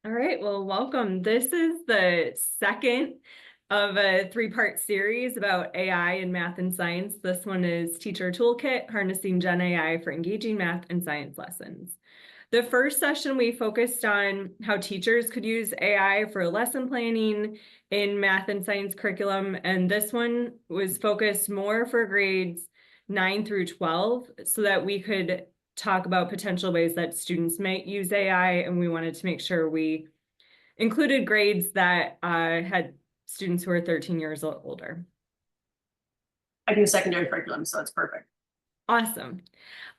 All right, well, welcome. This is the second of a three-part series about AI in math and science. This one is Teacher Toolkit, Harnessing Gen AI for Engaging Math and Science Lessons. The first session, we focused on how teachers could use AI for lesson planning in math and science curriculum, and this one was focused more for grades 9 through 12 so that we could talk about potential ways that students might use AI, and we wanted to make sure we included grades that had students who are 13 years or older. I do secondary curriculum, so it's perfect. Awesome.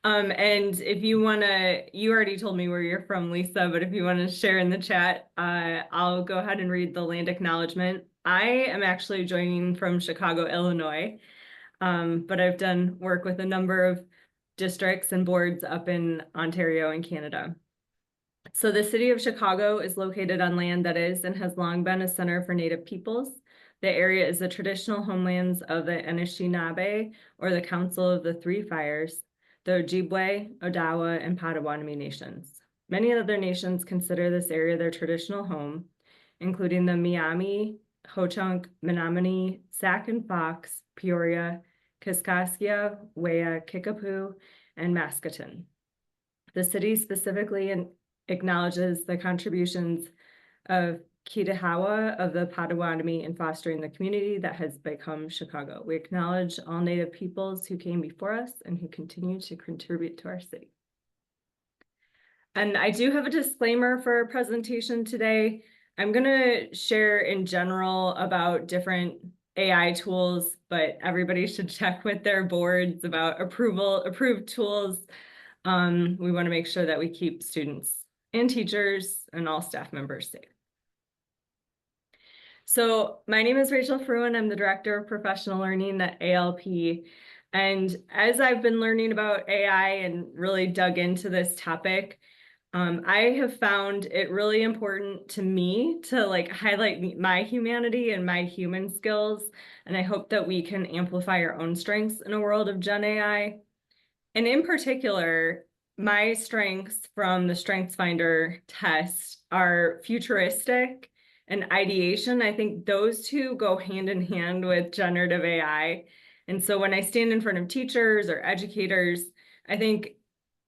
And if you want to, you already told me where you're from, Lisa, but if you want to share in the chat, I'll go ahead and read the land acknowledgement. I am actually joining from Chicago, Illinois, but I've done work with a number of districts and boards up in Ontario and Canada. So the city of Chicago is located on land that is and has long been a center for Native peoples. The area is the traditional homelands of the Anishinaabe, or the Council of the Three Fires, the Ojibwe, Odawa, and Potawatomi nations. Many other nations consider this area their traditional home, including the Miami, Ho-Chunk, Menominee, Sac and Fox, Peoria, Kaskaskia, Wea, Kickapoo, and Mascoutin. The city specifically acknowledges the contributions of Kitahawa of the Potawatomi in fostering the community that has become Chicago. We acknowledge all Native peoples who came before us and who continue to contribute to our city. And I do have a disclaimer for our presentation today. I'm going to share in general about different AI tools, but everybody should check with their boards about approved tools. We want to make sure that we keep students and teachers and all staff members safe. So my name is Rachel Fruin. I'm the Director of Professional Learning at ALP. And as I've been learning about AI and really dug into this topic, I have found it really important to me to highlight my humanity and my human skills. And I hope that we can amplify our own strengths in a world of Gen AI. And in particular, my strengths from the StrengthsFinder test are futuristic and ideation. I think those two go hand in hand with generative AI. And so when I stand in front of teachers or educators, I think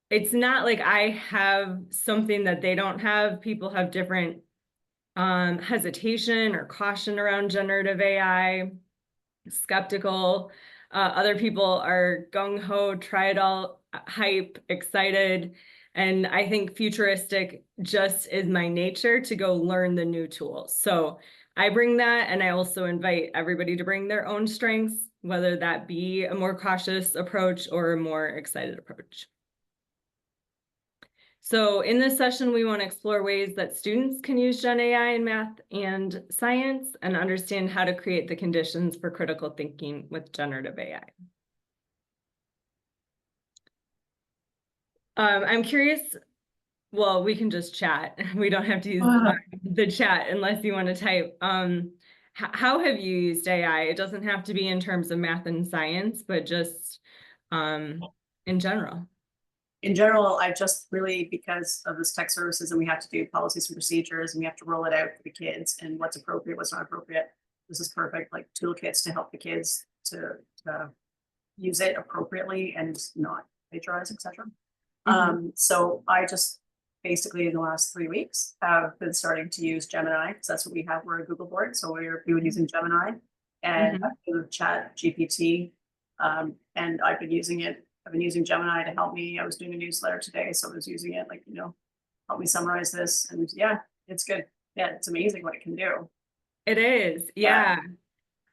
it's not like I have something that they don't have. People have different hesitation or caution around generative AI, skeptical. Other people are gung-ho, try it all, hype, excited. And I think futuristic just is my nature to go learn the new tools. So I bring that, and I also invite everybody to bring their own strengths, whether that be a more cautious approach or a more excited approach. So in this session, we want to explore ways that students can use Gen AI in math and science and understand how to create the conditions for critical thinking with generative AI. I'm curious, well, we can just chat. We don't have to use the chat unless you want to type. How have you used AI? It doesn't have to be in terms of math and science, but just in general. In general, I just really, because of this tech services and we have to do policies and procedures and we have to roll it out for the kids and what's appropriate, what's not appropriate. This is perfect, like toolkits to help the kids to use it appropriately and not plagiarize, etc. So I just basically in the last 3 weeks have been starting to use Gemini, because that's what we have. We're a Google board, so we were using Gemini and Chat GPT, and I've been using it. I've been using Gemini to help me. I was doing a newsletter today, so I was using it, like, help me summarize this. And yeah, it's good. Yeah, it's amazing what it can do. It is, yeah.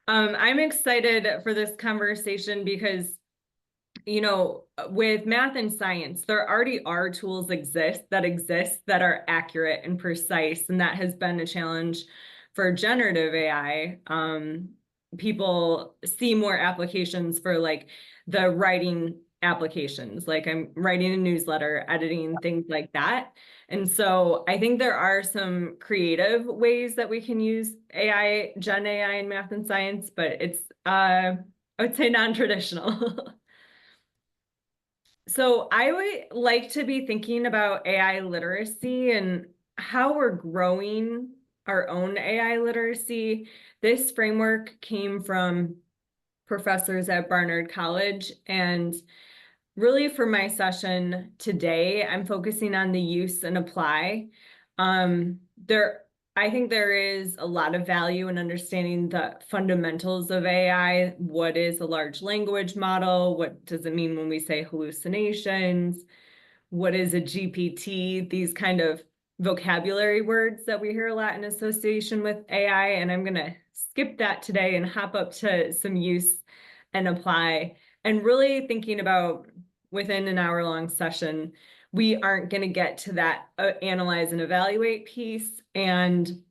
I'm excited for this conversation because, with math and science, there already are tools that are accurate and precise, and that has been a challenge for generative AI. People see more applications for like the writing applications, like I'm writing a newsletter, editing, things like that. And so I think there are some creative ways that we can use Gen AI in math and science, but it's, I would say non-traditional. So I would like to be thinking about AI literacy and how we're growing our own AI literacy. This framework came from professors at Barnard College, and really for my session today, I'm focusing on the use and apply. There, I think there is a lot of value in understanding the fundamentals of AI. What is a large language model? What does it mean when we say hallucinations? What is a GPT? These kind of vocabulary words that we hear a lot in association with AI. And I'm going to skip that today and hop up to some use and apply, and really thinking about within an hour-long session, we aren't going to get to that analyze and evaluate piece. And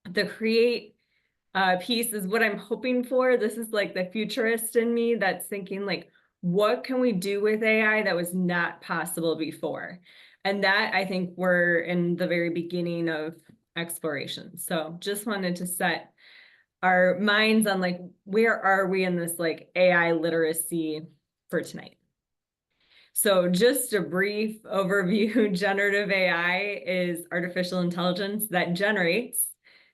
the create piece is what I'm hoping for. This is like the futurist in me that's thinking like, what can we do with AI that was not possible before? And that, I think, we're in the very beginning of exploration. So just wanted to set our minds on like, where are we in this like AI literacy for tonight? So just a brief overview, generative AI is artificial intelligence that generates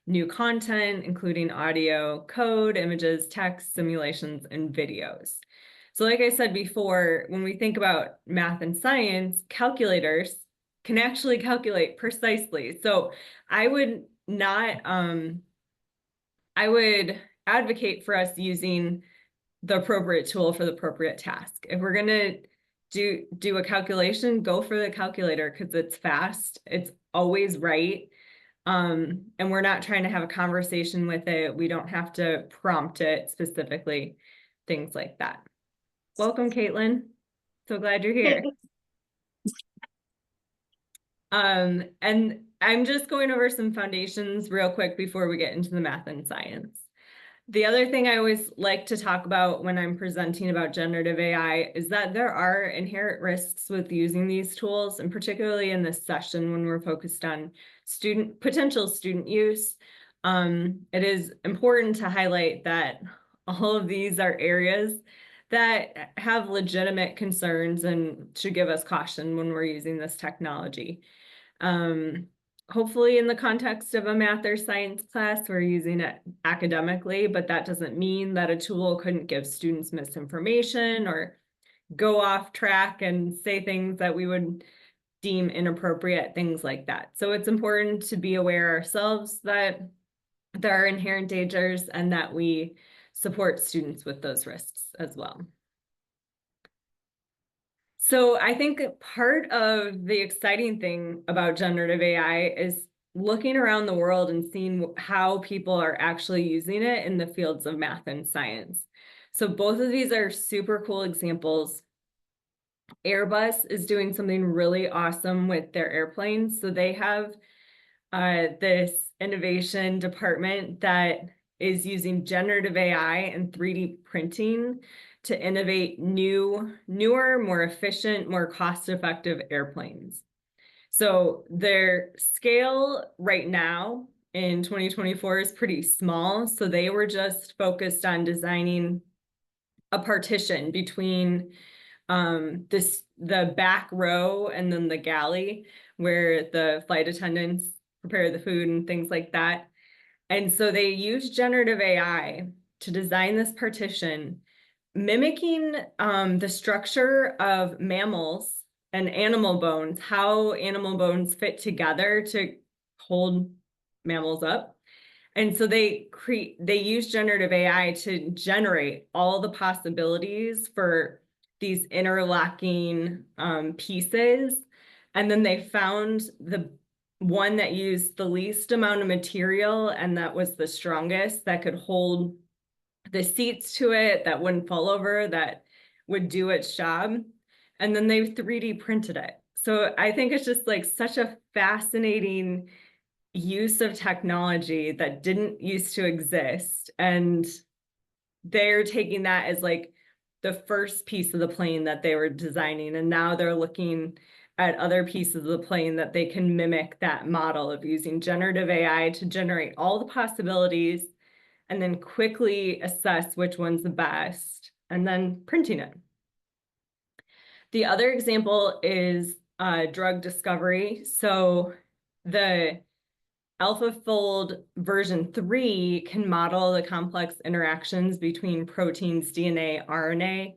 new content, including audio, code, images, text, simulations, and videos. So like I said before, when we think about math and science, calculators can actually calculate precisely. So I would not, I would advocate for us using the appropriate tool for the appropriate task. If we're going to do a calculation, go for the calculator because it's fast, it's always right. And we're not trying to have a conversation with it. We don't have to prompt it specifically, things like that. Welcome, Caitlin. So glad you're here. And I'm just going over some foundations real quick before we get into the math and science. The other thing I always like to talk about when I'm presenting about generative AI is that there are inherent risks with using these tools, and particularly in this session when we're focused on potential student use. It is important to highlight that all of these are areas that have legitimate concerns and should give us caution when we're using this technology. Hopefully in the context of a math or science class, we're using it academically, but that doesn't mean that a tool couldn't give students misinformation or go off track and say things that we would deem inappropriate, things like that. So it's important to be aware ourselves that there are inherent dangers and that we support students with those risks as well. So I think part of the exciting thing about generative AI is looking around the world and seeing how people are actually using it in the fields of math and science. So both of these are super cool examples. Airbus is doing something really awesome with their airplanes. So they have this innovation department that is using generative AI and 3D printing to innovate newer, more efficient, more cost-effective airplanes. So their scale right now in 2024 is pretty small. So they were just focused on designing a partition between the back row and then the galley where the flight attendants prepare the food and things like that. And so they used generative AI to design this partition, mimicking the structure of mammals and animal bones, how animal bones fit together to hold mammals up. And so they use generative AI to generate all the possibilities for these interlocking pieces. And then they found the one that used the least amount of material and that was the strongest, that could hold the seats to it, that wouldn't fall over, that would do its job. And then they 3D printed it. So I think it's just like such a fascinating use of technology that didn't used to exist. And they're taking that as like the first piece of the plane that they were designing. And now they're looking at other pieces of the plane that they can mimic that model of using generative AI to generate all the possibilities and then quickly assess which one's the best and then printing it. The other example is drug discovery. So the AlphaFold version 3 can model the complex interactions between proteins, DNA, RNA.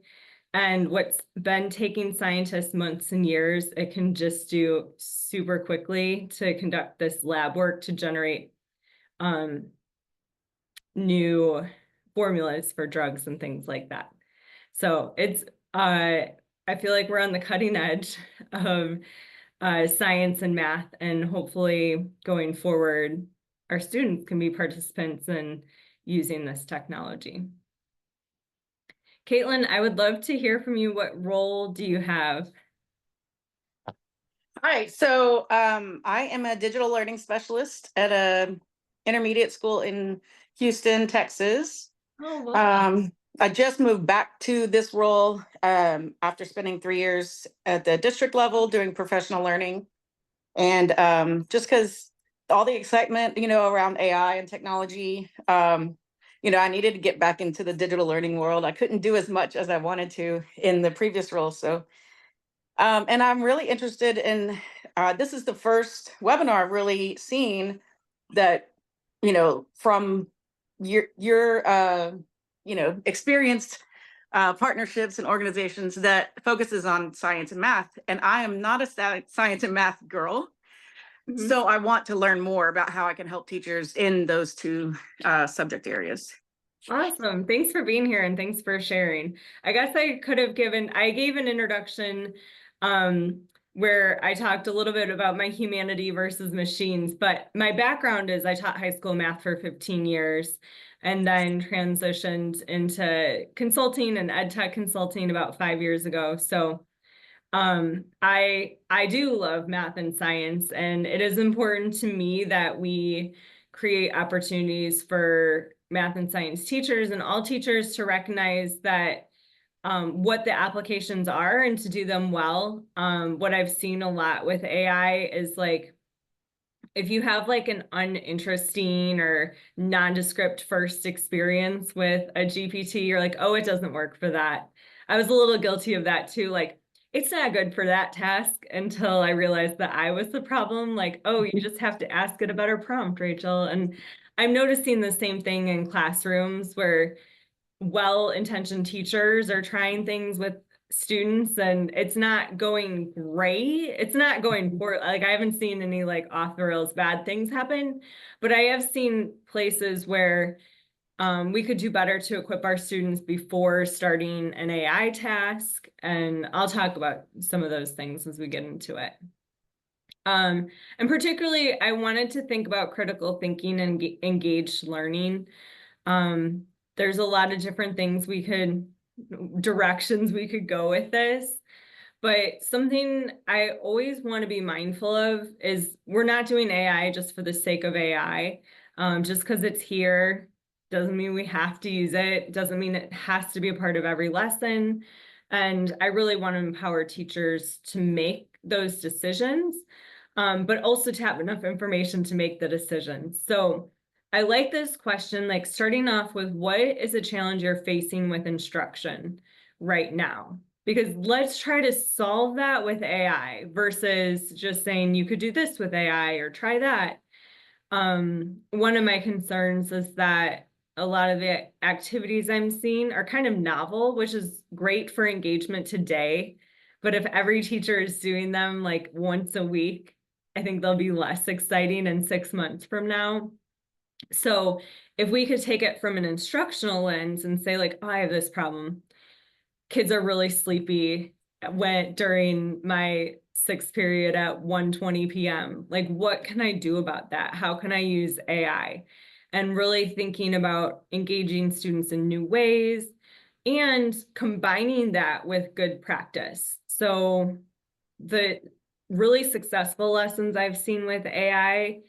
And what's been taking scientists months and years, it can just do super quickly to conduct this lab work to generate new formulas for drugs and things like that. So it's, I feel like we're on the cutting edge of science and math, and hopefully going forward, our students can be participants in using this technology. Caitlin, I would love to hear from you. What role do you have? Hi, so I am a digital learning specialist at a intermediate school in Houston, Texas. Oh, well. I just moved back to this role after spending 3 years at the district level doing professional learning. And just because all the excitement, around AI and technology, I needed to get back into the digital learning world. I couldn't do as much as I wanted to in the previous role. So and I'm really interested in this is the first webinar I've really seen that, from your experienced partnerships and organizations that focuses on science and math. And I am not a science and math girl. Mhm. So I want to learn more about how I can help teachers in those two subject areas. Awesome. Thanks for being here and thanks for sharing. I guess I gave an introduction where I talked a little bit about my humanity versus machines, but my background is I taught high school math for 15 years and then transitioned into consulting and ed tech consulting about 5 years ago. So I do love math and science, and it is important to me that we create opportunities for math and science teachers and all teachers to recognize that what the applications are and to do them well. What I've seen a lot with AI is like, if you have like an uninteresting or nondescript first experience with a GPT, you're like, oh, it doesn't work for that. I was a little guilty of that too. Like, it's not good for that task until I realized that I was the problem. Like, oh, you just have to ask it a better prompt, Rachel. And I'm noticing the same thing in classrooms where well-intentioned teachers are trying things with students and it's not going great. It's not going poor. Like I haven't seen any like off the rails bad things happen, but I have seen places where we could do better to equip our students before starting an AI task. And I'll talk about some of those things as we get into it. And particularly, I wanted to think about critical thinking and engaged learning. There's a lot of different directions we could go with this. But something I always want to be mindful of is we're not doing AI just for the sake of AI. Just because it's here doesn't mean we have to use it, doesn't mean it has to be a part of every lesson. And I really want to empower teachers to make those decisions, but also to have enough information to make the decisions. So I like this question, like starting off with what is a challenge you're facing with instruction right now? Because let's try to solve that with AI versus just saying you could do this with AI or try that. One of my concerns is that a lot of the activities I'm seeing are kind of novel, which is great for engagement today. But if every teacher is doing them like once a week, I think they'll be less exciting in 6 months from now. So if we could take it from an instructional lens and say like, oh, I have this problem. Kids are really sleepy during my sixth period at 1:20 p.m. Like, what can I do about that? How can I use AI? And really thinking about engaging students in new ways and combining that with good practice. So the really successful lessons I've seen with AI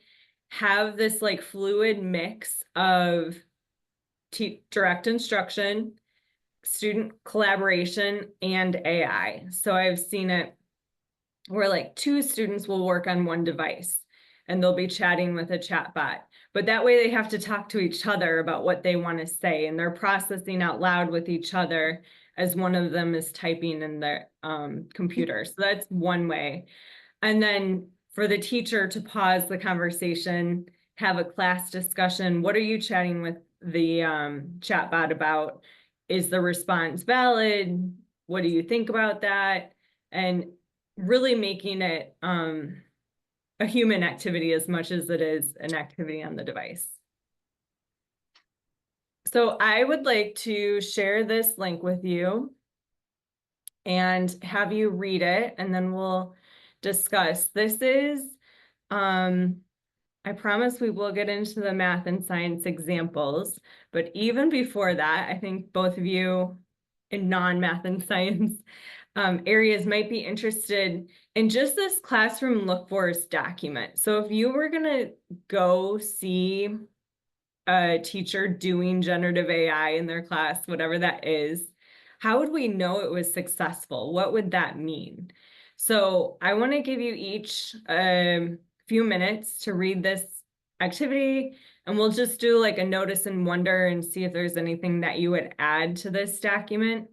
have this like fluid mix of direct instruction, student collaboration, and AI. So I've seen it where like two students will work on one device and they'll be chatting with a chat bot. But that way they have to talk to each other about what they want to say, and they're processing out loud with each other as one of them is typing in their computer. So that's one way. And then for the teacher to pause the conversation, have a class discussion. What are you chatting with the chat bot about? Is the response valid? What do you think about that? And really making it a human activity as much as it is an activity on the device. So I would like to share this link with you and have you read it, and then we'll discuss. This is, I promise we will get into the math and science examples, but even before that, I think both of you in non-math and science areas might be interested in just this classroom look for document. So if you were gonna go see a teacher doing generative AI in their class, whatever that is, how would we know it was successful? What would that mean? So I want to give you each a few minutes to read this activity, and we'll just do like a notice and wonder and see if there's anything that you would add to this document.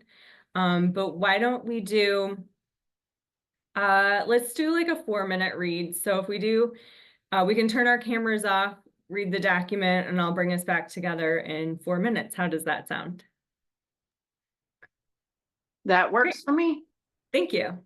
But why don't we do, let's do like a 4-minute read. So if we do, we can turn our cameras off, read the document, and I'll bring us back together in 4 minutes. How does that sound? That works for me. Thank you.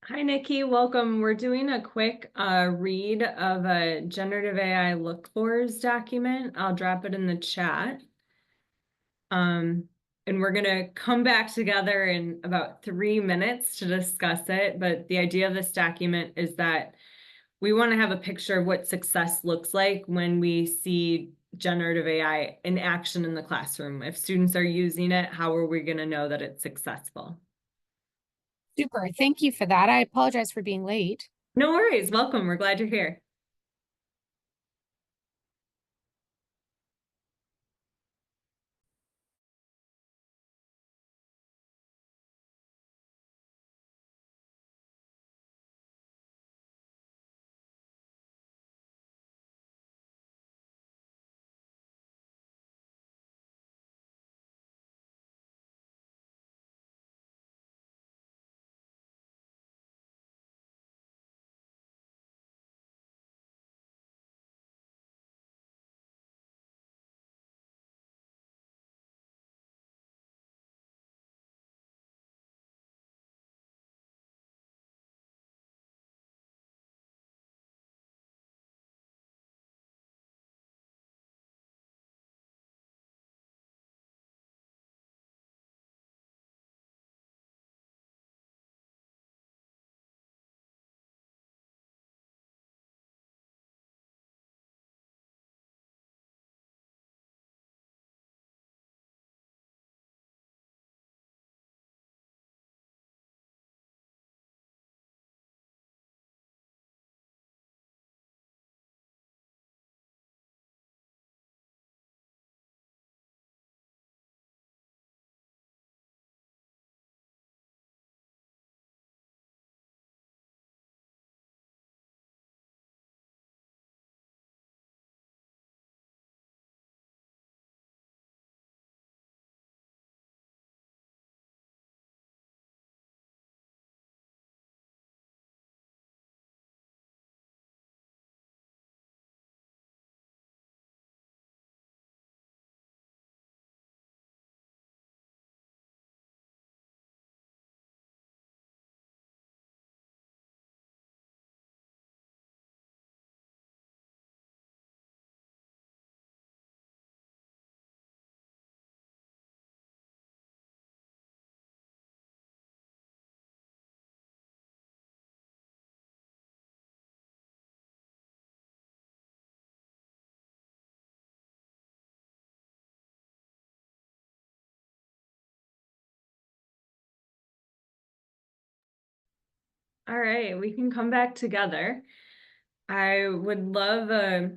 Hi, Nikki. Welcome. We're doing a quick read of a generative AI look fors document. I'll drop it in the chat. And we're going to come back together in about 3 minutes to discuss it. But the idea of this document is that we want to have a picture of what success looks like when we see generative AI in action in the classroom. If students are using it, how are we going to know that it's successful? Super. Thank you for that. I apologize for being late. No worries. Welcome. We're glad you're here. All right, we can come back together. I would love a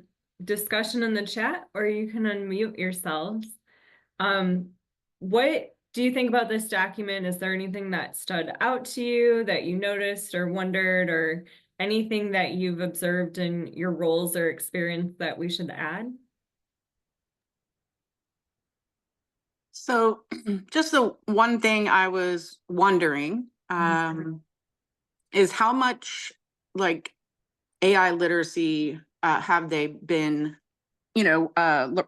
discussion in the chat, or you can unmute yourselves. What do you think about this document? Is there anything that stood out to you that you noticed or wondered, or anything that you've observed in your roles or experience that we should add? So just the one thing I was wondering is how much like AI literacy have they been,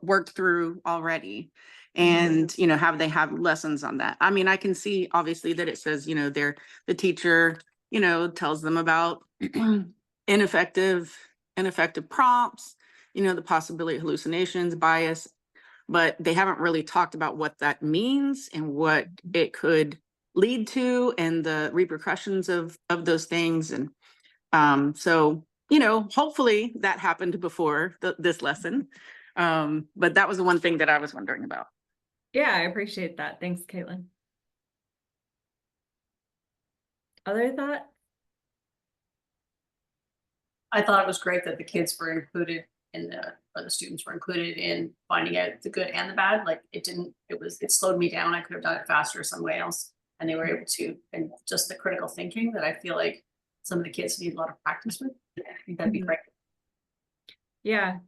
worked through already? And, have they have lessons on that? I mean, I can see obviously that it says, the teacher, tells them about ineffective prompts, the possibility of hallucinations, bias, but they haven't really talked about what that means and what it could lead to and the repercussions of those things. And so, hopefully that happened before this lesson. But that was the one thing that I was wondering about. Yeah, I appreciate that. Thanks, Caitlin. Other thoughts? I thought it was great that the kids were included or the students were included in finding out the good and the bad. Like it slowed me down. I could have done it faster some way else. And they were able to, and just the critical thinking that I feel like some of the kids need a lot of practice with. I think that'd be great. Yeah.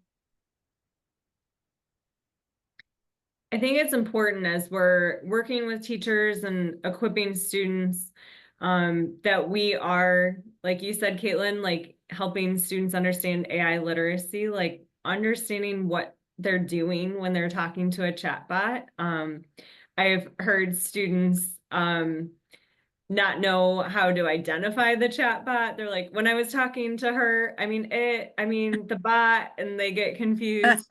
I think it's important as we're working with teachers and equipping students that we are, like you said, Caitlin, like helping students understand AI literacy, like understanding what they're doing when they're talking to a chatbot. I've heard students not know how to identify the chatbot. They're like, when I was talking to her, I mean the bot, and they get confused.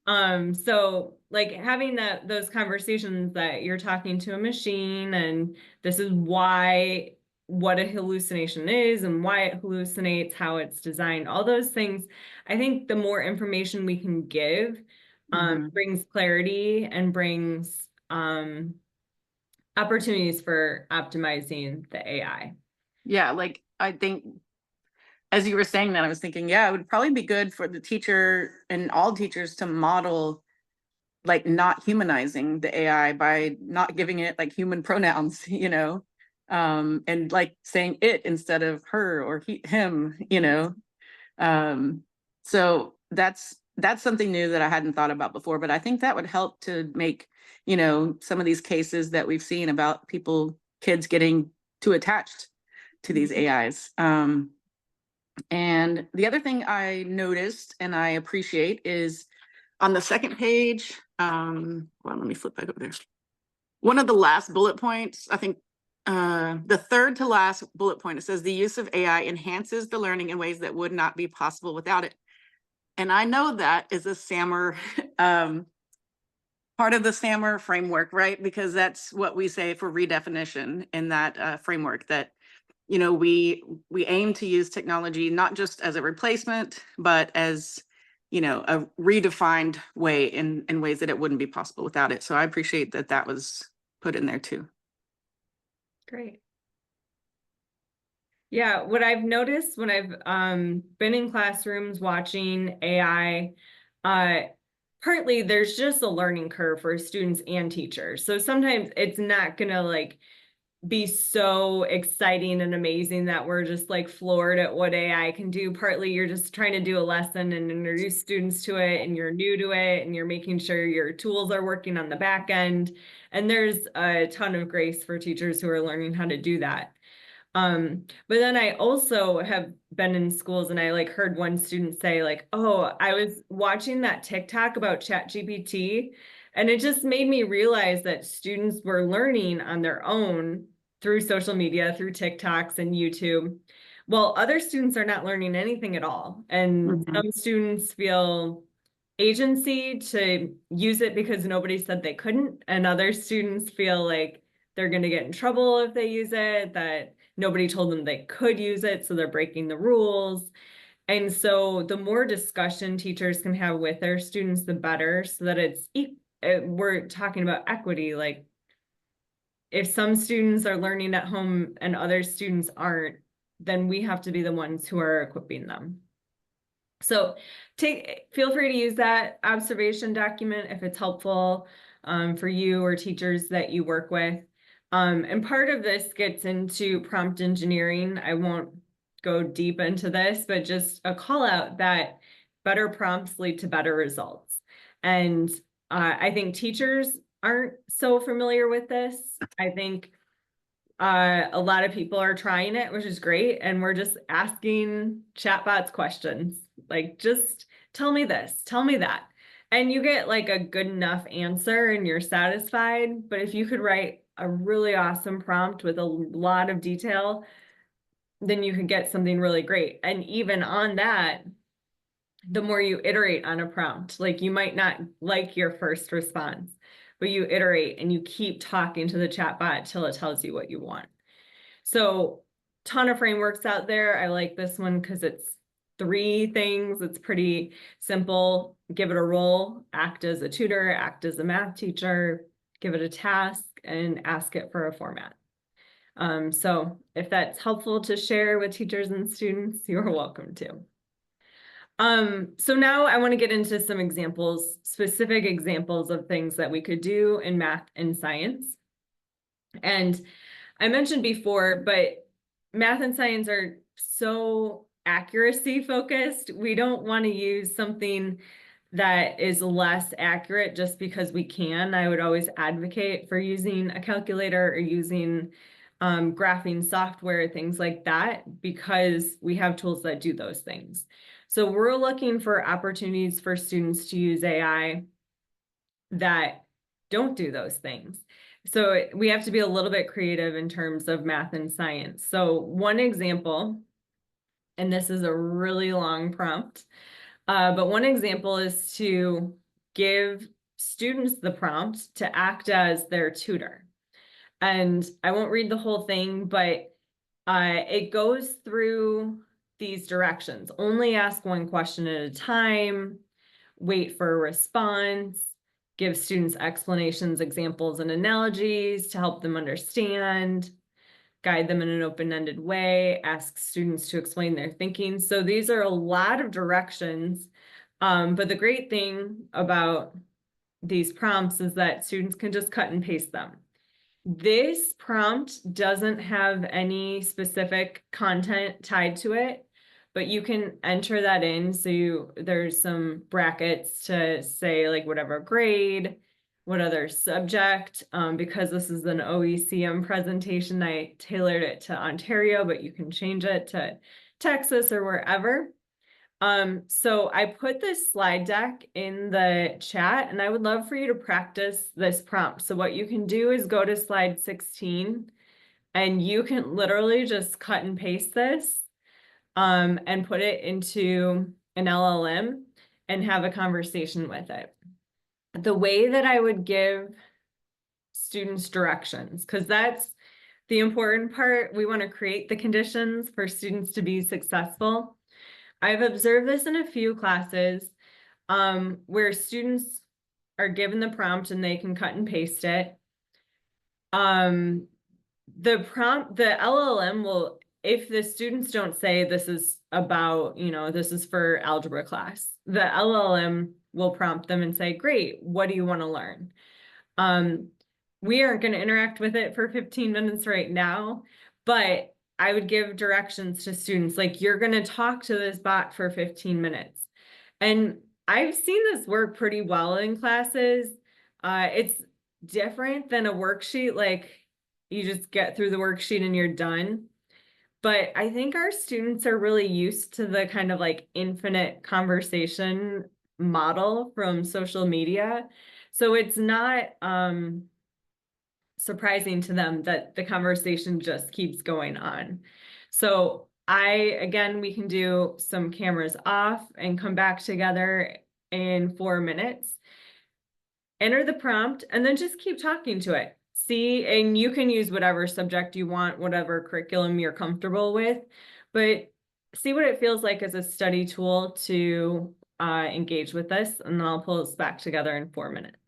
So like having those conversations that you're talking to a machine, and this is what a hallucination is and why it hallucinates, how it's designed, all those things. I think the more information we can give brings clarity and brings opportunities for optimizing the AI. Yeah, like I think as you were saying that, I was thinking, yeah, it would probably be good for the teacher and all teachers to model like not humanizing the AI by not giving it like human pronouns, and like saying it instead of her or him, so that's something new that I hadn't thought about before, but I think that would help to make, some of these cases that we've seen about kids getting too attached to these AIs. And the other thing I noticed and I appreciate is on the second page, well, let me flip back over there. One of the last bullet points, I think the third to last bullet point, it says the use of AI enhances the learning in ways that would not be possible without it. And I know that is a SAMR, part of the SAMR framework, right? Because that's what we say for redefinition in that framework, that we aim to use technology not just as a replacement, but as a redefined way in ways that it wouldn't be possible without it. So I appreciate that was put in there too. Great. Yeah, what I've noticed when I've been in classrooms watching AI, partly there's just a learning curve for students and teachers. So sometimes it's not gonna like be so exciting and amazing that we're just like floored at what AI can do. Partly you're just trying to do a lesson and introduce students to it, and you're new to it, and you're making sure your tools are working on the back end. And there's a ton of grace for teachers who are learning how to do that. But then I also have been in schools, and I like heard one student say like, oh, I was watching that TikTok about ChatGPT, and it just made me realize that students were learning on their own through social media, through TikToks and YouTube, while other students are not learning anything at all. And some students feel agency to use it because nobody said they couldn't, and other students feel like they're going to get in trouble if they use it, that nobody told them they could use it, so they're breaking the rules. And so the more discussion teachers can have with their students, the better, so that we're talking about equity. Like if some students are learning at home and other students aren't, then we have to be the ones who are equipping them. So feel free to use that observation document if it's helpful for you or teachers that you work with. And part of this gets into prompt engineering. I won't go deep into this, but just a call out that better prompts lead to better results. And I think teachers aren't so familiar with this. I think a lot of people are trying it, which is great. And we're just asking chatbots questions. Like, just tell me this, tell me that. And you get like a good enough answer and you're satisfied. But if you could write a really awesome prompt with a lot of detail, then you could get something really great. And even on that, the more you iterate on a prompt, like you might not like your first response, but you iterate and you keep talking to the chatbot till it tells you what you want. So ton of frameworks out there. I like this one because it's 3 things. It's pretty simple. Give it a role, act as a tutor, act as a math teacher, give it a task, and ask it for a format. So if that's helpful to share with teachers and students, you're welcome to. So now I want to get into some examples, specific examples of things that we could do in math and science. And I mentioned before, but math and science are so accuracy focused. We don't want to use something that is less accurate just because we can. I would always advocate for using a calculator or using graphing software, things like that, because we have tools that do those things. So we're looking for opportunities for students to use AI that don't do those things. So we have to be a little bit creative in terms of math and science. So one example, and this is a really long prompt, but one example is to give students the prompt to act as their tutor. And I won't read the whole thing, but it goes through these directions. Only ask one question at a time, wait for a response, give students explanations, examples, and analogies to help them understand, guide them in an open-ended way, ask students to explain their thinking. So these are a lot of directions, but the great thing about these prompts is that students can just cut and paste them. This prompt doesn't have any specific content tied to it, but you can enter that in. So there's some brackets to say like whatever grade, what other subject, because this is an OECM presentation, I tailored it to Ontario, but you can change it to Texas or wherever. So I put this slide deck in the chat and I would love for you to practice this prompt. So what you can do is go to slide 16 and you can literally just cut and paste this and put it into an LLM and have a conversation with it. The way that I would give students directions, because that's the important part, we want to create the conditions for students to be successful. I've observed this in a few classes where students are given the prompt and they can cut and paste it. The LLM will, if the students don't say this is about, this is for algebra class, the LLM will prompt them and say, great, what do you want to learn? We aren't going to interact with it for 15 minutes right now, but I would give directions to students like, you're going to talk to this bot for 15 minutes. And I've seen this work pretty well in classes. It's different than a worksheet, like you just get through the worksheet and you're done. But I think our students are really used to the kind of like infinite conversation model from social media. So it's not surprising to them that the conversation just keeps going on. So again, we can do some cameras off and come back together in 4 minutes. Enter the prompt and then just keep talking to it. See, and you can use whatever subject you want, whatever curriculum you're comfortable with, but see what it feels like as a study tool to engage with this, and then I'll pull us back together in 4 minutes.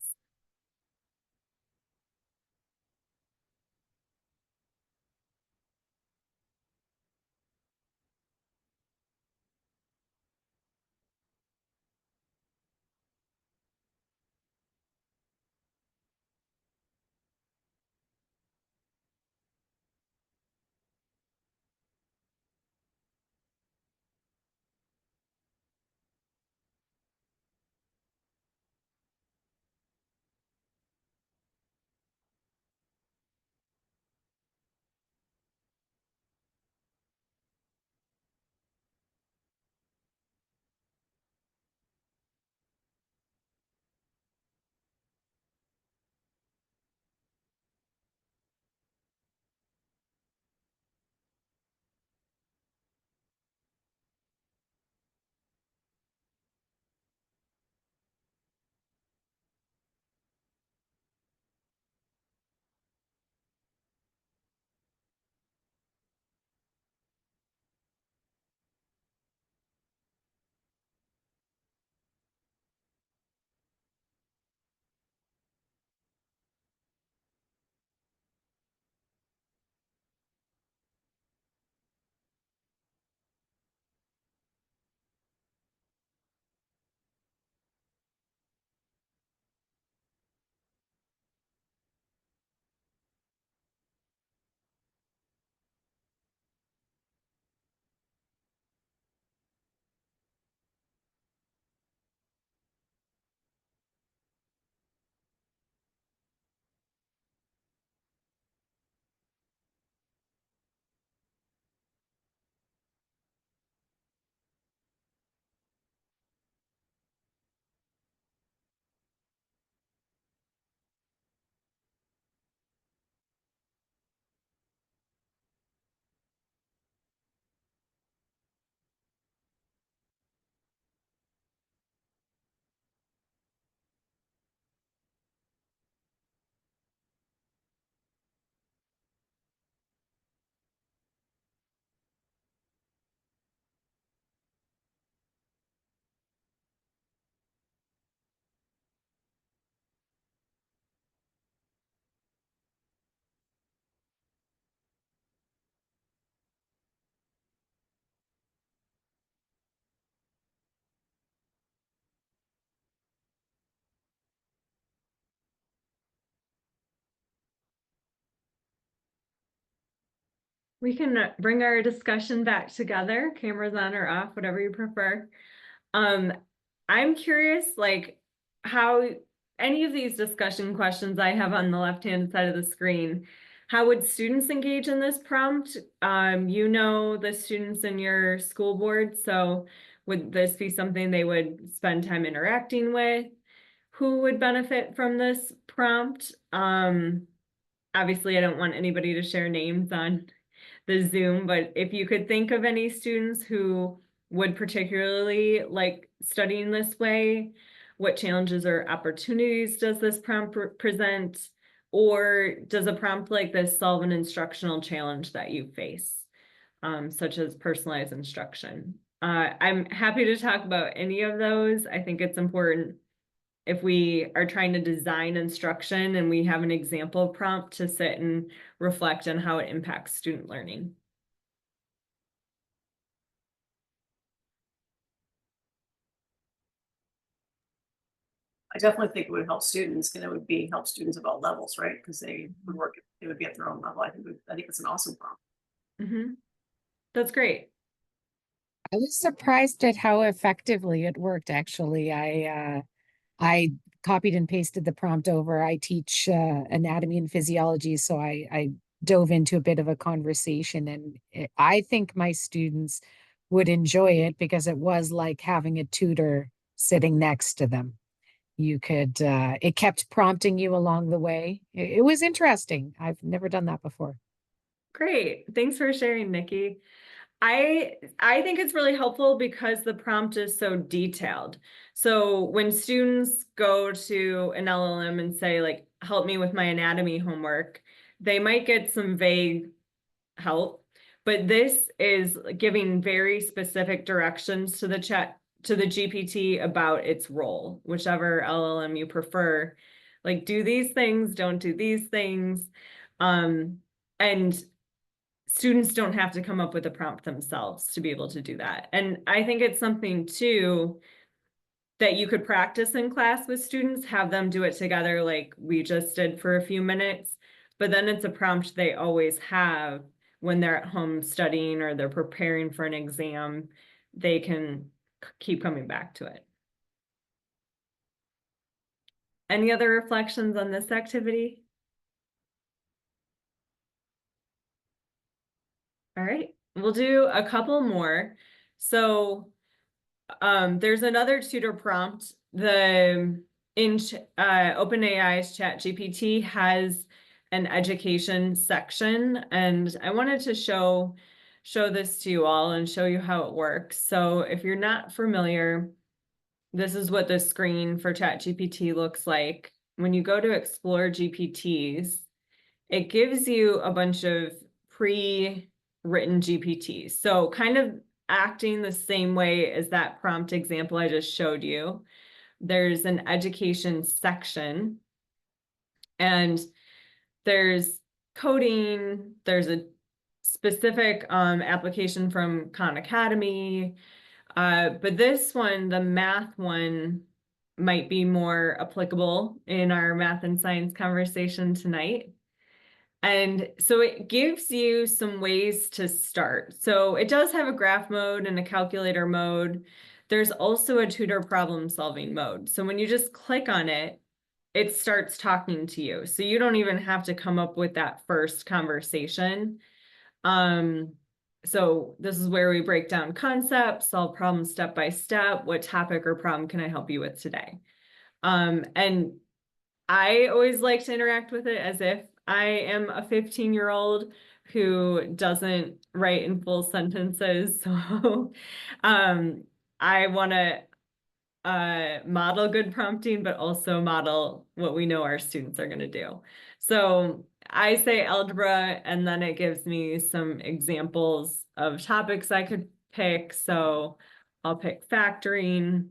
We can bring our discussion back together, cameras on or off, whatever you prefer. I'm curious, like, how any of these discussion questions I have on the left-hand side of the screen, how would students engage in this prompt? You know the students in your school board, so would this be something they would spend time interacting with? Who would benefit from this prompt? Obviously, I don't want anybody to share names on the Zoom, but if you could think of any students who would particularly like studying this way, what challenges or opportunities does this prompt present? Or does a prompt like this solve an instructional challenge that you face, such as personalized instruction? I'm happy to talk about any of those. I think it's important if we are trying to design instruction and we have an example prompt to sit and reflect on how it impacts student learning. I definitely think it would help students, and it would be help students of all levels, right? Because they would work, they would be at their own level. I think it's an awesome prompt. Mm-hmm. That's great. I was surprised at how effectively it worked, actually. I copied and pasted the prompt over. I teach anatomy and physiology, so I dove into a bit of a conversation, and I think my students would enjoy it because it was like having a tutor sitting next to them. You could, it kept prompting you along the way. It was interesting. I've never done that before. Great. Thanks for sharing, Nikki. I think it's really helpful because the prompt is so detailed. So when students go to an LLM and say, like, help me with my anatomy homework, they might get some vague help, but this is giving very specific directions to the GPT about its role, whichever LLM you prefer. Like, do these things, don't do these things. And students don't have to come up with a prompt themselves to be able to do that. And I think it's something too that you could practice in class with students, have them do it together like we just did for a few minutes, but then it's a prompt they always have when they're at home studying or they're preparing for an exam. They can keep coming back to it. Any other reflections on this activity? All right, we'll do a couple more. So there's another tutor prompt. The OpenAI's ChatGPT has an education section, and I wanted to show this to you all and show you how it works. So if you're not familiar, this is what the screen for ChatGPT looks like. When you go to explore GPTs, it gives you a bunch of pre-written GPTs. So kind of acting the same way as that prompt example I just showed you. There's an education section and there's coding, there's a specific application from Khan Academy. But this one, the math one, might be more applicable in our math and science conversation tonight. And so it gives you some ways to start. So it does have a graph mode and a calculator mode. There's also a tutor problem solving mode. So when you just click on it, it starts talking to you. So you don't even have to come up with that first conversation. So this is where we break down concepts, solve problems step by step. What topic or problem can I help you with today? And I always like to interact with it as if I am a 15-year-old who doesn't write in full sentences. So I want to model good prompting, but also model what we know our students are going to do. So I say algebra, and then it gives me some examples of topics I could pick. So I'll pick factoring,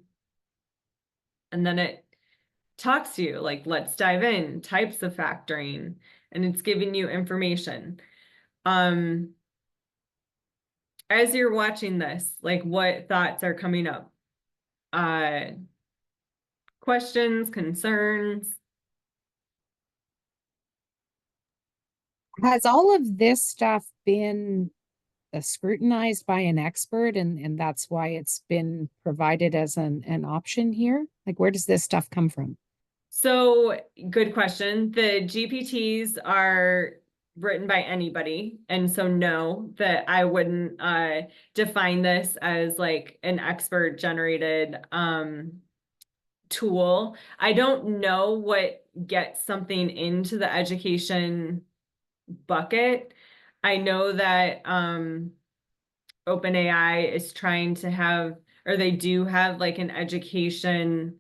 and then it talks to you like, let's dive in, types of factoring, and it's giving you information. As you're watching this, like, what thoughts are coming up? Questions, concerns? Has all of this stuff been scrutinized by an expert and that's why it's been provided as an option here? Like, where does this stuff come from? So good question. The GPTs are written by anybody. And so no, that I wouldn't define this as like an expert generated tool. I don't know what gets something into the education bucket. I know that OpenAI is trying to have, or they do have like an education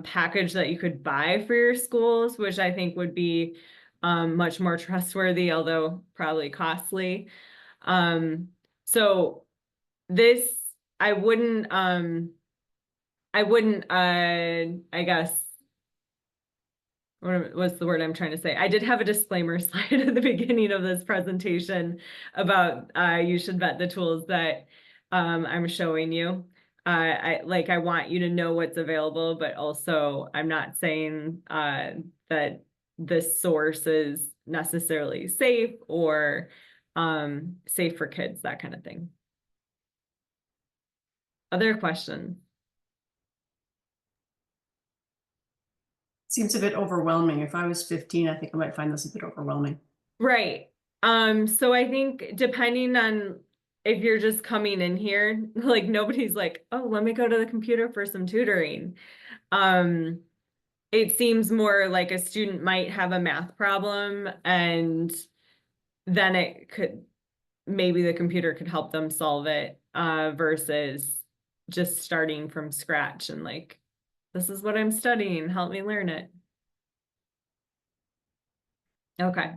package that you could buy for your schools, which I think would be much more trustworthy, although probably costly. Um, so this, I wouldn't, I guess, what's the word I'm trying to say? I did have a disclaimer slide at the beginning of this presentation about you should vet the tools that I'm showing you. I want you to know what's available, but also I'm not saying that this source is necessarily safe or safe for kids, that kind of thing. Other questions? Seems a bit overwhelming. If I was 15, I think I might find this a bit overwhelming. Right. So I think depending on if you're just coming in here, like nobody's like, oh, let me go to the computer for some tutoring. Um, it seems more like a student might have a math problem and then it could, maybe the computer could help them solve it, versus just starting from scratch and like, this is what I'm studying, help me learn it. Okay.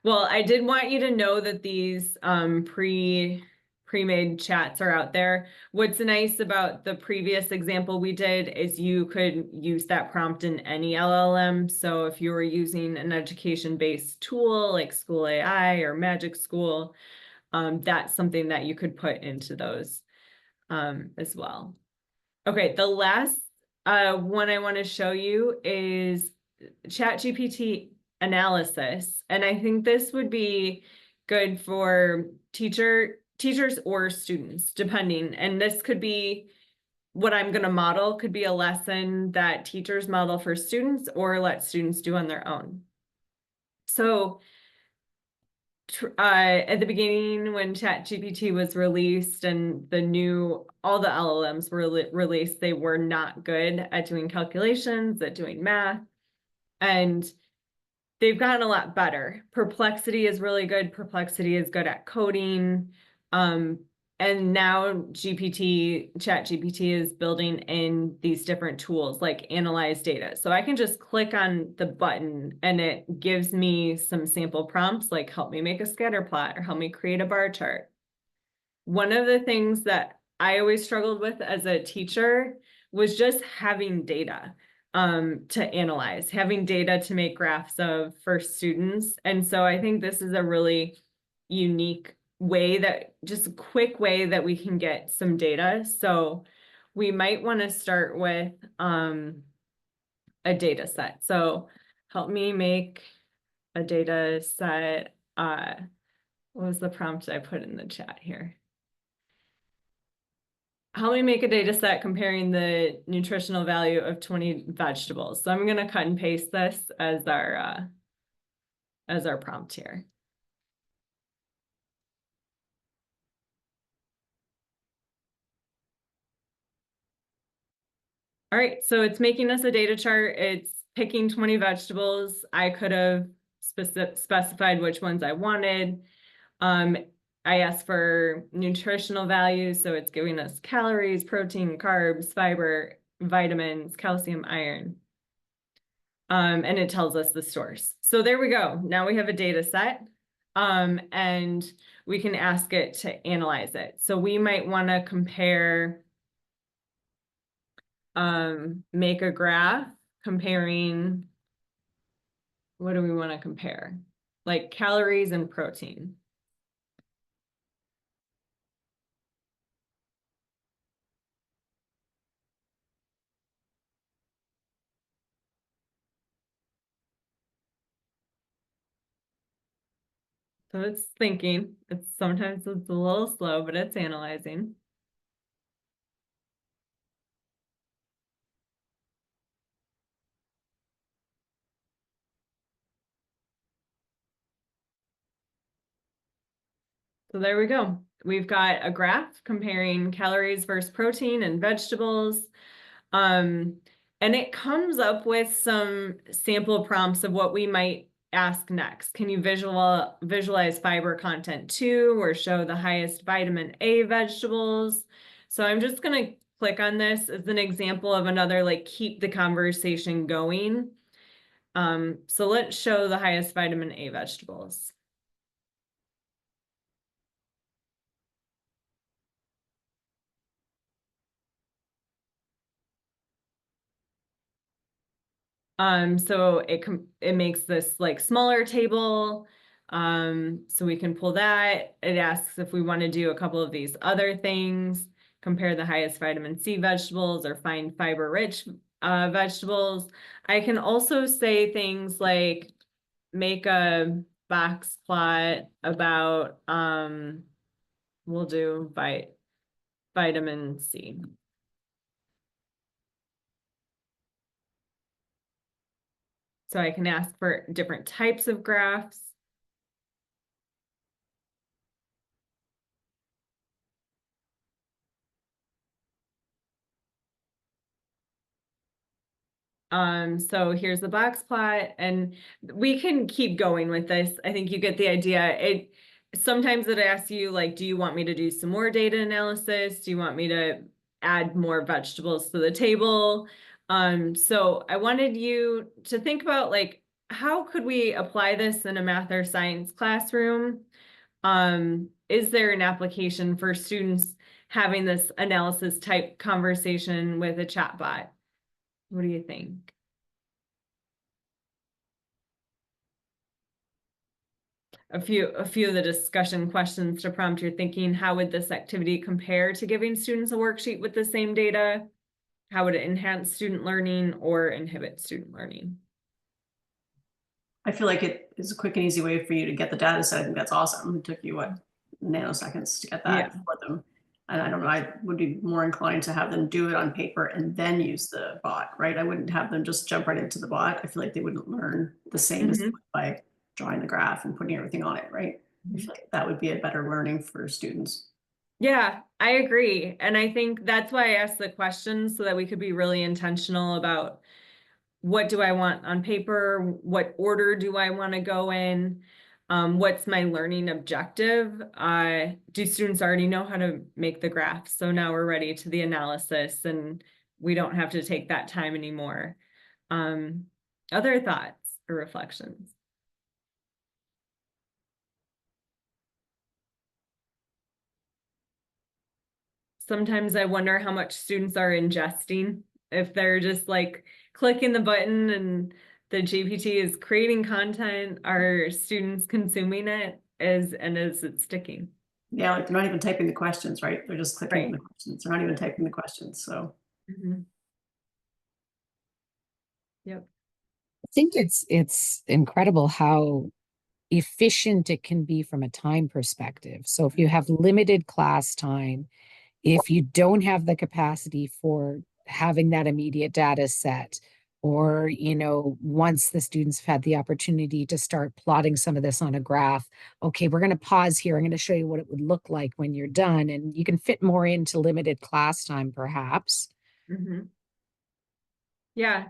Well, I did want you to know that these pre-made chats are out there. What's nice about the previous example we did is you could use that prompt in any LLM. So if you were using an education-based tool like School AI or Magic School, that's something that you could put into those as well. Okay, the last one I want to show you is ChatGPT analysis. And I think this would be good for teachers or students, depending. And this could be what I'm going to model, could be a lesson that teachers model for students or let students do on their own. So at the beginning when ChatGPT was released and all the LLMs were released, they were not good at doing calculations, at doing math. And they've gotten a lot better. Perplexity is really good. Perplexity is good at coding. And now ChatGPT is building in these different tools like analyze data. So I can just click on the button and it gives me some sample prompts like help me make a scatter plot or help me create a bar chart. One of the things that I always struggled with as a teacher was just having data to analyze, having data to make graphs of for students. And so I think this is a really unique way just a quick way that we can get some data. So we might want to start with a data set. So help me make a data set. What was the prompt I put in the chat here? Help me make a data set comparing the nutritional value of 20 vegetables. So I'm going to cut and paste this as our prompt here. All right, so it's making us a data chart. It's picking 20 vegetables. I could have specified which ones I wanted. I asked for nutritional values, so it's giving us calories, protein, carbs, fiber, vitamins, calcium, iron. And it tells us the source. So there we go. Now we have a data set, and we can ask it to analyze it. So we might want to compare, make a graph comparing, what do we want to compare? Like calories and protein. So it's thinking. Sometimes it's a little slow, but it's analyzing. So there we go. We've got a graph comparing calories versus protein and vegetables. And it comes up with some sample prompts of what we might ask next. Can you visualize fiber content too, or show the highest vitamin A vegetables? So I'm just going to click on this as an example of another, like, keep the conversation going. So let's show the highest vitamin A vegetables. So it makes this like smaller table. So we can pull that. It asks if we want to do a couple of these other things, compare the highest vitamin C vegetables or find fiber-rich vegetables. I can also say things like make a box plot about we'll do vitamin C. So I can ask for different types of graphs. So here's the box plot, and we can keep going with this. I think you get the idea. Sometimes it asks you, like, do you want me to do some more data analysis? Do you want me to add more vegetables to the table? So I wanted you to think about, like, how could we apply this in a math or science classroom? Is there an application for students having this analysis type conversation with a chatbot? What do you think? A few of the discussion questions to prompt your thinking. How would this activity compare to giving students a worksheet with the same data? How would it enhance student learning or inhibit student learning? I feel like it is a quick and easy way for you to get the data set. I think that's awesome. It took you, what, nanoseconds to get that Yeah. for them. And I don't know, I would be more inclined to have them do it on paper and then use the bot, right? I wouldn't have them just jump right into the bot. I feel like they wouldn't learn the same as they would by drawing the graph and putting everything on it, right? I feel like that would be a better learning for students. Yeah, I agree. And I think that's why I asked the questions, so that we could be really intentional about what do I want on paper? What order do I want to go in? What's my learning objective? Do students already know how to make the graph? So now we're ready to the analysis and we don't have to take that time anymore. Other thoughts or reflections? Sometimes I wonder how much students are ingesting, if they're just like clicking the button and the GPT is creating content, are students consuming it is it sticking? Yeah, like they're not even typing the questions, right? They're just clicking Right. the questions. They're not even typing the questions. So Yep. I think it's incredible how efficient it can be from a time perspective. So if you have limited class time, if you don't have the capacity for having that immediate data set, or once the students have had the opportunity to start plotting some of this on a graph, okay, we're going to pause here, I'm going to show you what it would look like when you're done, and you can fit more into limited class time perhaps. Yeah.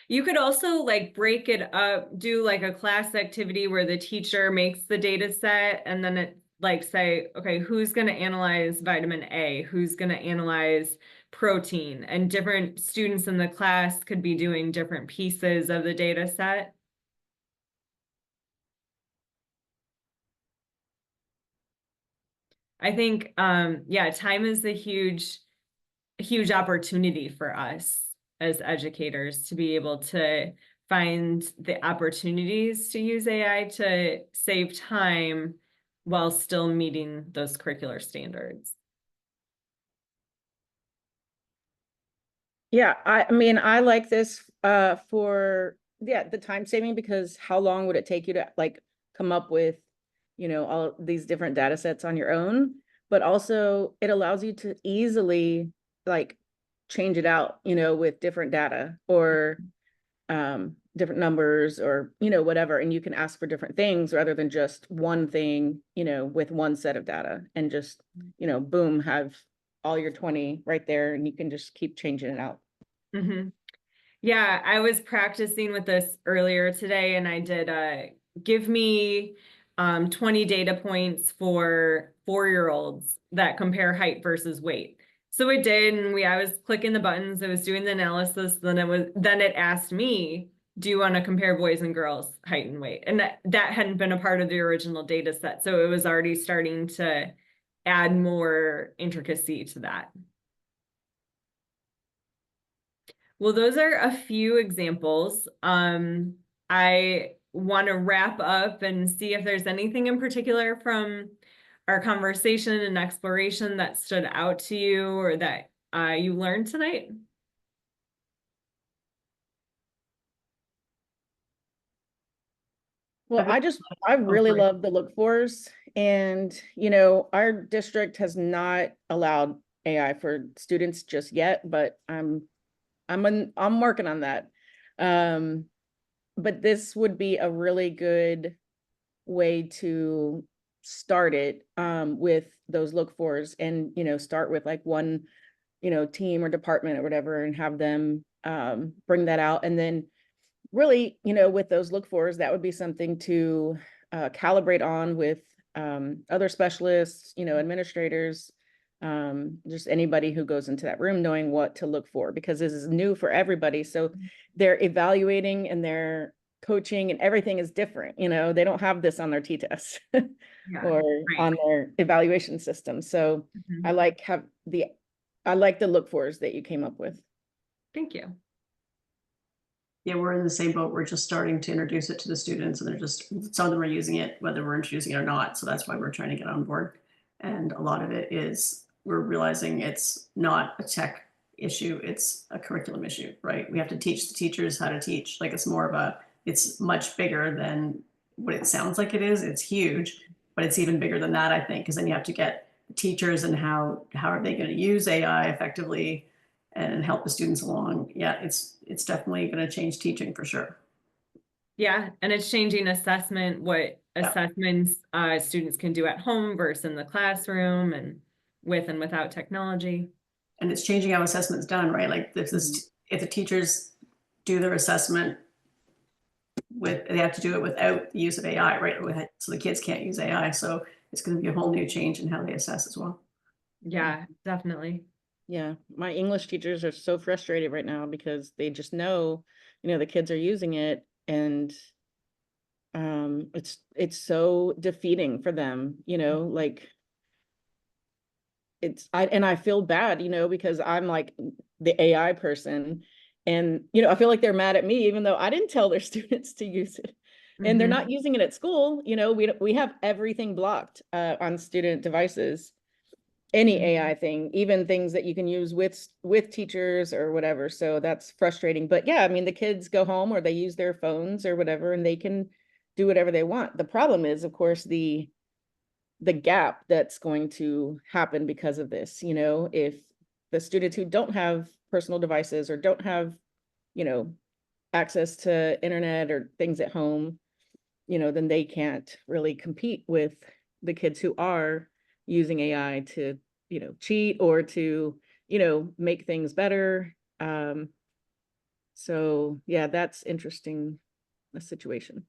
You could also like break it up, do like a class activity where the teacher makes the data set and then it like say, okay, who's going to analyze vitamin A? Who's going to analyze protein? And different students in the class could be doing different pieces of the data set. I think, yeah, time is a huge opportunity for us as educators to be able to find the opportunities to use AI to save time while still meeting those curricular standards. Yeah, I mean, I like this for the time saving, because how long would it take you to like come up with all these different data sets on your own, but also it allows you to easily like change it out, with different data or different numbers or, whatever. And you can ask for different things rather than just one thing, with one set of data and just, boom, have all your 20 right there and you can just keep changing it out. Mm-hmm. Yeah, I was practicing with this earlier today and I did give me 20 data points for 4-year-olds that compare height versus weight. So it did, and I was clicking the buttons, I was doing the analysis, then it asked me, do you want to compare boys and girls height and weight? And that hadn't been a part of the original data set. So it was already starting to add more intricacy to that. Well, those are a few examples. I want to wrap up and see if there's anything in particular from our conversation and exploration that stood out to you or that you learned tonight. Well, I really love the look fors, and our district has not allowed AI for students just yet, but I'm working on that. But this would be a really good way to start it with those look fors and start with like one team or department or whatever and have them bring that out, and then really, with those look fors, that would be something to calibrate on with other specialists, administrators, just anybody who goes into that room knowing what to look for, because this is new for everybody. So they're evaluating and they're coaching and everything is different. They don't have this on their t-tests or on their evaluation system. So I like the look fors that you came up with. Thank you. Yeah, we're in the same boat. We're just starting to introduce it to the students, and some of them are using it, whether we're introducing it or not. So that's why we're trying to get on board. And a lot of it is we're realizing it's not a tech issue, it's a curriculum issue, right? We have to teach the teachers how to teach. Like it's much bigger than what it sounds like it is. It's huge, but it's even bigger than that, I think, because then you have to get the teachers and how are they going to use AI effectively and help the students along. Yeah, it's definitely going to change teaching for sure. Yeah, and it's changing assessment, what assessments students can do at home versus in the classroom and with and without technology. And it's changing how assessment's done, right? Like if the teachers do their assessment they have to do it without the use of AI, right? So the kids can't use AI. So it's going to be a whole new change in how they assess as well. Yeah, definitely. Yeah, my English teachers are so frustrated right now because they just know, the kids are using it, and it's so defeating for them, like I feel bad, because I'm like the AI person, and I feel like they're mad at me even though I didn't tell their students to use it. And they're not using it at school. We have everything blocked on student devices. Any AI thing, even things that you can use with teachers or whatever. So that's frustrating. But yeah, I mean, the kids go home or they use their phones or whatever, and they can do whatever they want. The problem is, of course, the gap that's going to happen because of this. If the students who don't have personal devices or don't have, access to internet or things at home, then they can't really compete with the kids who are using AI to, cheat or to, make things better. So yeah, that's interesting, the situation.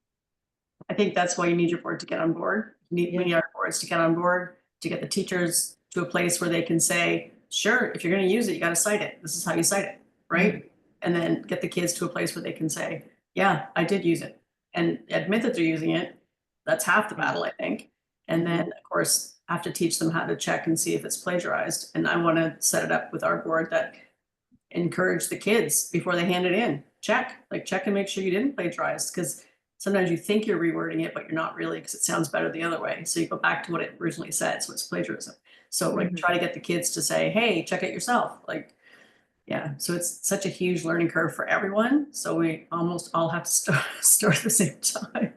I think that's why you need your board to get on board. We need our boards to get on board, to get the teachers to a place where they can say, sure, if you're going to use it, you got to cite it. This is how you cite it, right? And then get the kids to a place where they can say, yeah, I did use it, and admit that they're using it. That's half the battle, I think. And then, of course, have to teach them how to check and see if it's plagiarized. And I want to set it up with our board that encourage the kids before they hand it in. Check and make sure you didn't plagiarize, because sometimes you think you're rewording it, but you're not really, because it sounds better the other way. So you go back to what it originally said. So it's plagiarism. So try to get the kids to say, hey, check it yourself. Yeah. So it's such a huge learning curve for everyone. So we almost all have to start at the same time.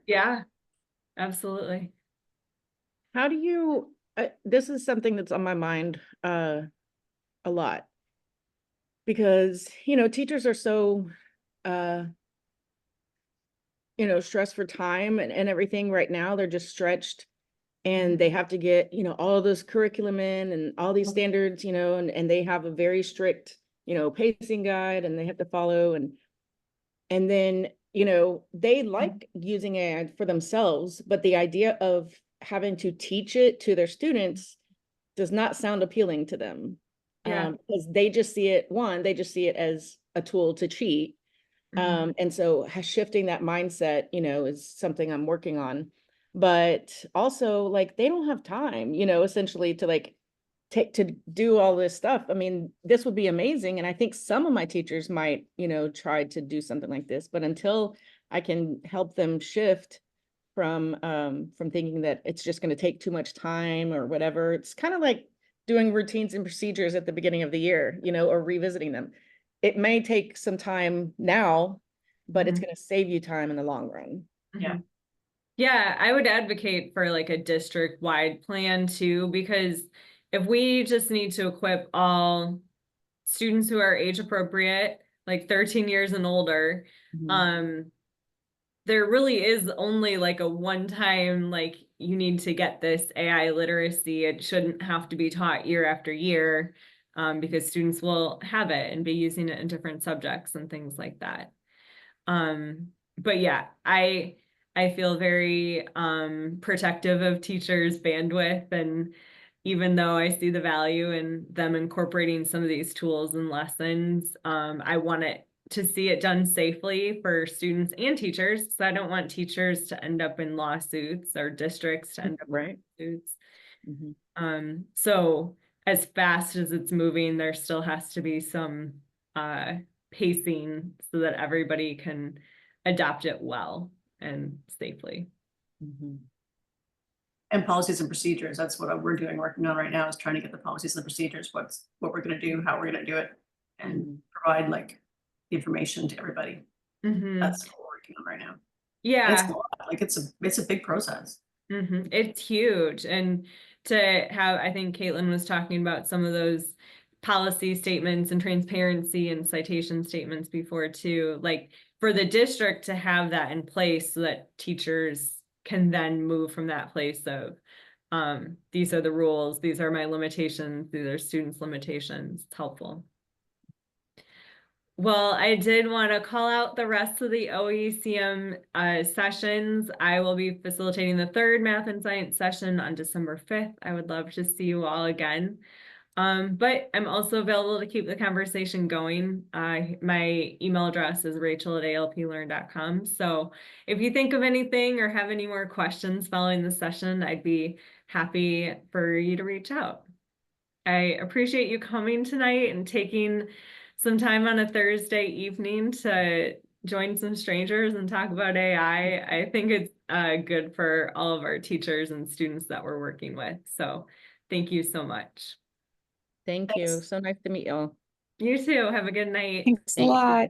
Yeah. Absolutely. How do you, this is something that's on my mind a lot, because, teachers are so, uh, stressed for time and everything right now. They're just stretched, and they have to get, all of this curriculum in and all these standards, and they have a very strict, pacing guide, and they have to follow. And then, they like using AI for themselves, but the idea of having to teach it to their students does not sound appealing to them. Yeah. Because they just see it as a tool to cheat. And so shifting that mindset, is something I'm working on. But also, like, they don't have time, essentially to to do all this stuff. I mean, this would be amazing. And I think some of my teachers might, try to do something like this, but until I can help them shift from thinking that it's just going to take too much time or whatever, it's kind of like doing routines and procedures at the beginning of the year, or revisiting them. It may take some time now, but it's going to save you time in the long run. Yeah. Yeah, I would advocate for like a district-wide plan too, because if we just need to equip all students who are age appropriate, like 13 years and older, there really is only like a one-time, like, you need to get this AI literacy. It shouldn't have to be taught year after year, because students will have it and be using it in different subjects and things like that. But yeah, I feel very protective of teachers' bandwidth, and even though I see the value in them incorporating some of these tools and lessons, I want it to see it done safely for students and teachers. So I don't want teachers to end up in lawsuits or districts to end up in lawsuits. So as fast as it's moving, there still has to be some pacing so that everybody can adopt it well and safely. And policies and procedures, that's what we're working on right now, is trying to get the policies and the procedures, what we're gonna do, how we're gonna do it, and provide like information to everybody. That's what we're working on right now. And it's Yeah. a lot, like it's a big process. It's huge. And to have, I think Caitlin was talking about some of those policy statements and transparency and citation statements before too, like for the district to have that in place so that teachers can then move from that place of, these are the rules, these are my limitations, these are students' limitations. It's helpful. Well, I did want to call out the rest of the OECM sessions. I will be facilitating the third math and science session on December 5th. I would love to see you all again. But I'm also available to keep the conversation going. My email address is rachel@alplearn.com. So if you think of anything or have any more questions following the session, I'd be happy for you to reach out. I appreciate you coming tonight and taking some time on a Thursday evening to join some strangers and talk about AI. I think it's good for all of our teachers and students that we're working with. So thank you so much. Thank you. So nice to meet y'all. You too. Have a good night. Thanks a lot.